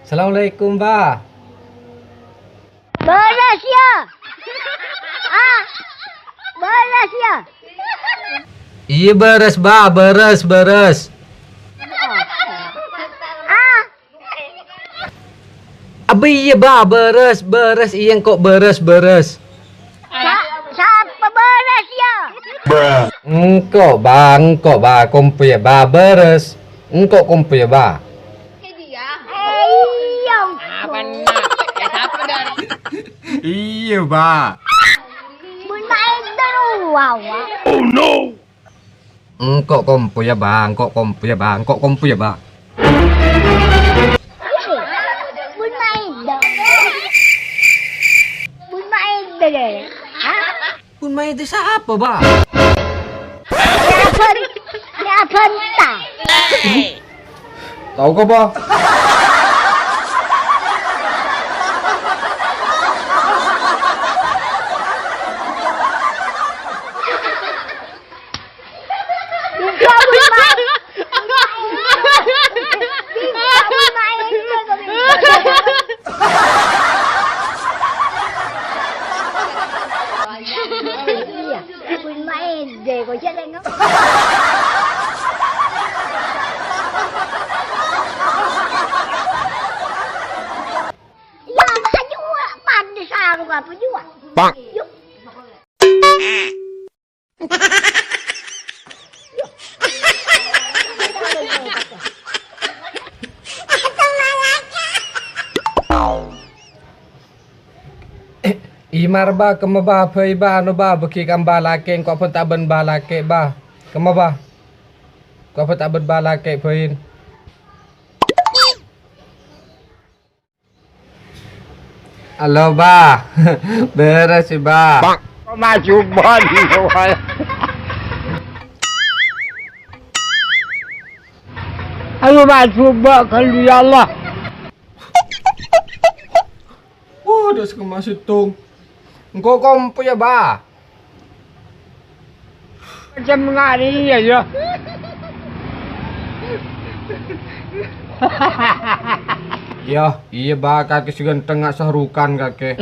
Assalamualaikum, Ba. Beres ya. Ah, beres ya. Iya beres, Ba, beres. Ah, Abi iya, Ba, beres. Iya kok beres. siapa beres ya? Engkau, Ba, kompu ya, Ba, beres. Engkau kompu ya, Ba. Iya. Iya, Ba. Bermain teruang. Engkau kompu ya, Ba. Engkau kompu ya, Ba. Bermain dah. Bermain dah. Ah, Pun main itu siapa, Ba? siapa entah. Tahu kau, Ba? Kau bermain. Iya, bermain deh kau jangan tengok. Ya, maju pandai sarung apa juga. Bang. Yuk. Imar ba kema ba phơi ba no ba beki kam ba la ken ko pun tak ben ba la ke ba kema ba ko pun tak ben ba la ke phơi Halo ba beres sih ba Maju body wal. Ayo maju bak kalau ya Allah. udah sekemas hitung engkau kompu ya ba Macam ngari ya. iya ba kaki sugan tengah sahrukan kaki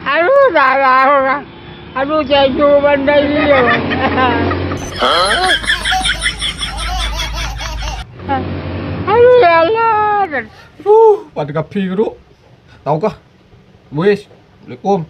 Aduh dah. Aduh jeju bandai ya. Aduh ya Allah. pada kapi dulu tahu kah wis Assalamualaikum